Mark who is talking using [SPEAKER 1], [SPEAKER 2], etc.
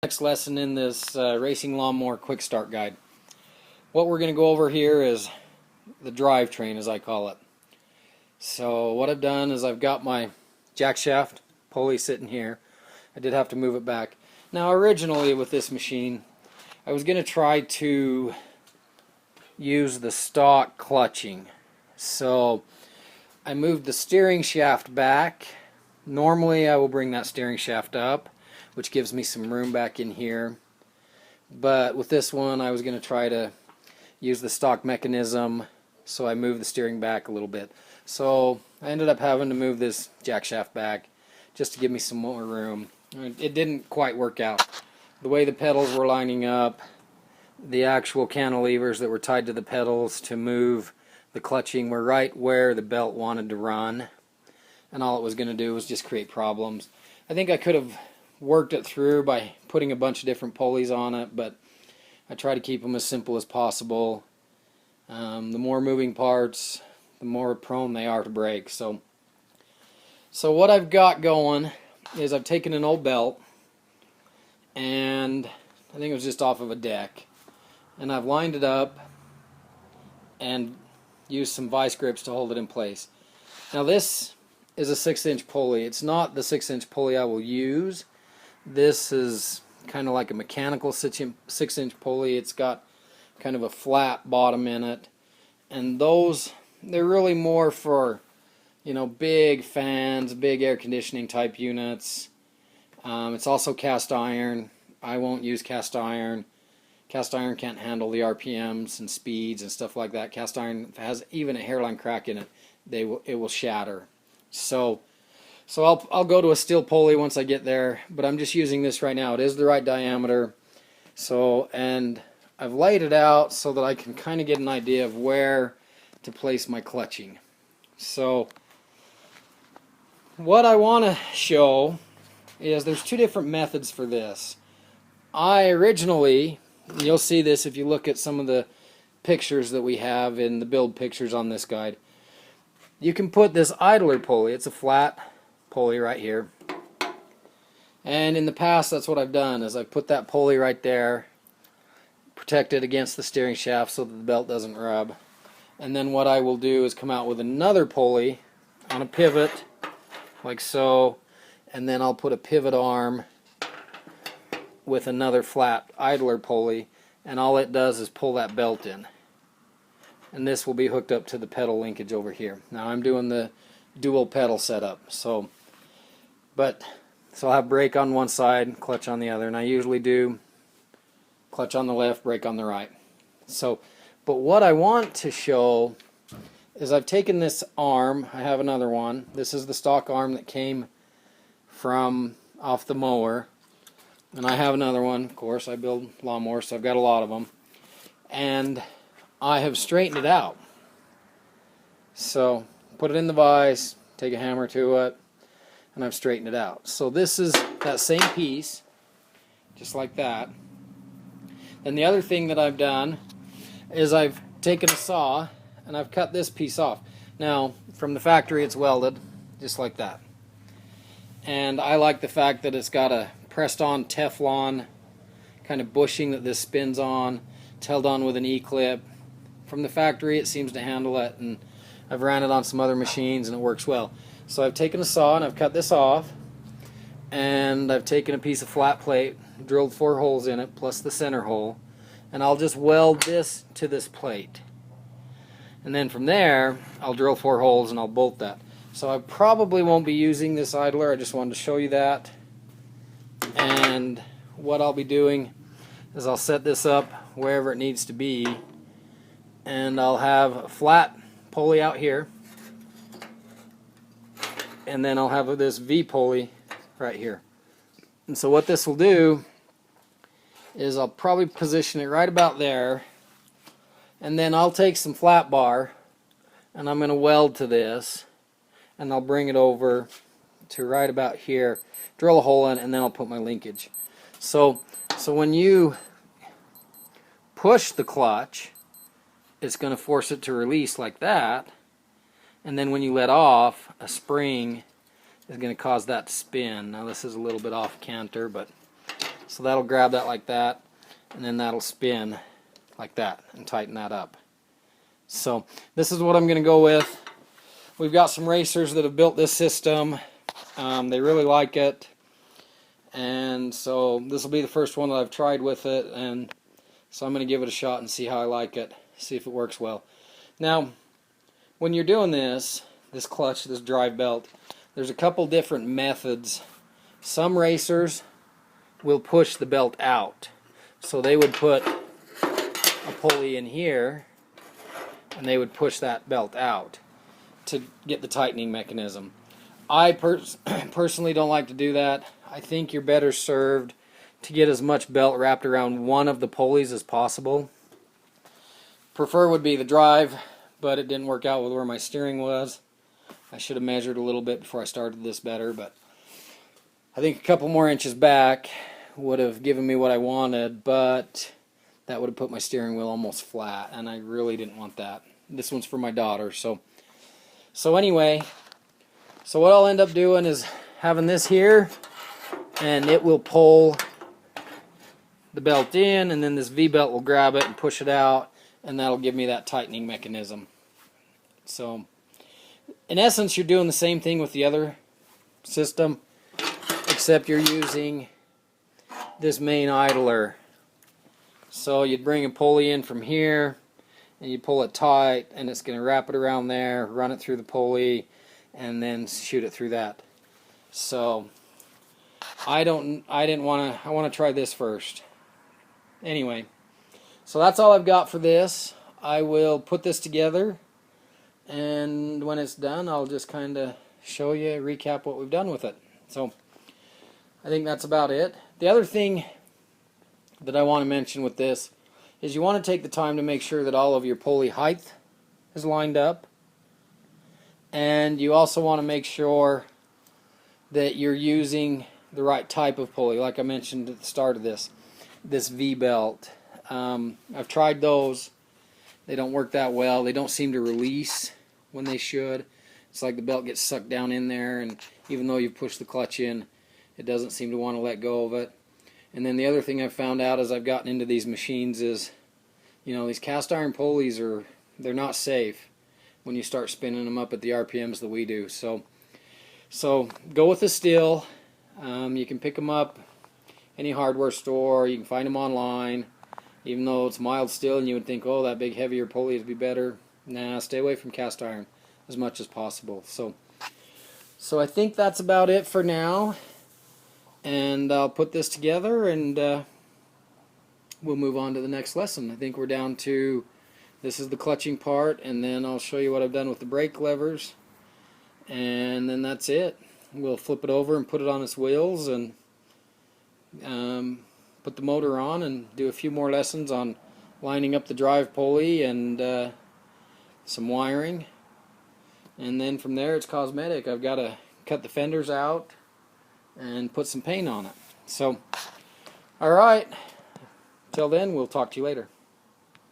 [SPEAKER 1] Next lesson in this racing lawnmower quick start guide. What we're going to go over here is the drivetrain, as I call it. So what I've done is I've got my jack shaft pulley sitting here. I did have to move it back. Now originally with this machine I was going to try to use the stock clutching. So I moved the steering shaft back. Normally I will bring that steering shaft up, which gives me some room back in here. But with this one I was going to try to use the stock mechanism, so I moved the steering back a little bit. So I ended up having to move this jack shaft back just to give me some more room. It didn't quite work out. The way the pedals were lining up, the actual cantilevers that were tied to the pedals to move the clutching were right where the belt wanted to run, and all it was going to do was just create problems. I think I could have worked it through by putting a bunch of different pulleys on it, but I try to keep them as simple as possible. The more moving parts, the more prone they are to break. So what I've got going is I've taken an old belt, and I think it was just off of a deck, and I've lined it up and used some vice grips to hold it in place. Now this is a 6-inch pulley. It's not the 6-inch pulley I will use. This is kind of like a mechanical 6-inch pulley. It's got kind of a flat bottom in it, and they're really more for, you know, big fans, big air conditioning type units. It's also cast iron. I won't use cast iron. Cast iron can't handle the RPMs and speeds and stuff like that. Cast iron, if it has even a hairline crack in it, it will shatter. So I'll go to a steel pulley once I get there, but I'm just using this right now. It is the right diameter. And I've laid it out so that I can kind of get an idea of where to place my clutching. So what I want to show is there's two different methods for this. I originally, you'll see this if you look at some of the pictures that we have in the build pictures on this guide. You can put this idler pulley, it's a flat pulley right here, and in the past that's what I've done, is I've put that pulley right there, protected against the steering shaft so that the belt doesn't rub, and then what I will do is come out with another pulley on a pivot like so, and then I'll put a pivot arm with another flat idler pulley, and all it does is pull that belt in, and this will be hooked up to the pedal linkage over here. Now I'm doing the dual pedal setup, so I'll have brake on one side, clutch on the other, and I usually do clutch on the left, brake on the right. But what I want to show is I've taken this arm, I have another one, this is the stock arm that came from off the mower, and I have another one, of course, I build lawnmowers, so I've got a lot of them, and I have straightened it out. So put it in the vise, take a hammer to it, and I've straightened it out. So this is that same piece, just like that. And the other thing that I've done is I've taken a saw and I've cut this piece off. Now from the factory it's welded, just like that. And I like the fact that it's got a pressed on Teflon kind of bushing that this spins on. It's held on with an E-clip. From the factory it seems to handle it, and I've ran it on some other machines and it works well. So I've taken a saw and I've cut this off, and I've taken a piece of flat plate, drilled 4 holes in it plus the center hole, and I'll just weld this to this plate, and then from there I'll drill 4 holes and I'll bolt that. So I probably won't be using this idler, I just wanted to show you that. And what I'll be doing is I'll set this up wherever it needs to be, and I'll have a flat pulley out here, and then I'll have this V pulley right here. And so what this will do is I'll probably position it right about there, and then I'll take some flat bar and I'm going to weld to this, and I'll bring it over to right about here, drill a hole in, and then I'll put my linkage. So when you push the clutch, it's going to force it to release like that, and then when you let off, a spring is going to cause that to spin. Now this is a little bit off canter, but So that'll grab that like that, and then that'll spin like that and tighten that up. So this is what I'm going to go with. We've got some racers that have built this system. They really like it, and so this will be the first one that I've tried with it, and so I'm going to give it a shot and see how I like it, see if it works well. Now, when you're doing this clutch, this drive belt, there's a couple different methods. Some racers will push the belt out. So they would put a pulley in here and they would push that belt out to get the tightening mechanism. I personally don't like to do that. I think you're better served to get as much belt wrapped around one of the pulleys as possible. Prefer would be the drive, but it didn't work out with where my steering was. I should have measured a little bit before I started this better, but I think a couple more inches back would have given me what I wanted, but that would have put my steering wheel almost flat, and I really didn't want that. This one's for my daughter. So anyway, so what I'll end up doing is having this here, and it will pull the belt in, and then this V-belt will grab it and push it out, and that'll give me that tightening mechanism. So in essence, you're doing the same thing with the other system, except you're using this main idler. So you'd bring a pulley in from here and you pull it tight, and it's going to wrap it around there, run it through the pulley, and then shoot it through that. So I want to try this first. Anyway, so that's all I've got for this. I will put this together, and when it's done I'll just kind of show you, recap what we've done with it. So I think that's about it. The other thing that I want to mention with this is you want to take the time to make sure that all of your pulley height is lined up, and you also want to make sure that you're using the right type of pulley, like I mentioned at the start of this V-belt. I've tried those. They don't work that well. They don't seem to release when they should. It's like the belt gets sucked down in there, and even though you've pushed the clutch in, it doesn't seem to want to let go of it. And then the other thing I've found out as I've gotten into these machines is, you know, these cast iron pulleys they're not safe when you start spinning them up at the RPMs that we do. So go with the steel. You can pick them up any hardware store. You can find them online. Even though it's mild steel and you would think, oh, that big heavier pulley would be better. Nah, stay away from cast iron as much as possible. So I think that's about it for now. And I'll put this together, and we'll move on to the next lesson. I think we're down to, this is the clutching part, and then I'll show you what I've done with the brake levers, and then that's it. We'll flip it over and put it on its wheels, and put the motor on, and do a few more lessons on lining up the drive pulley and some wiring, and then from there it's cosmetic. I've got to cut the fenders out and put some paint on it. So, alright, till then, we'll talk to you later.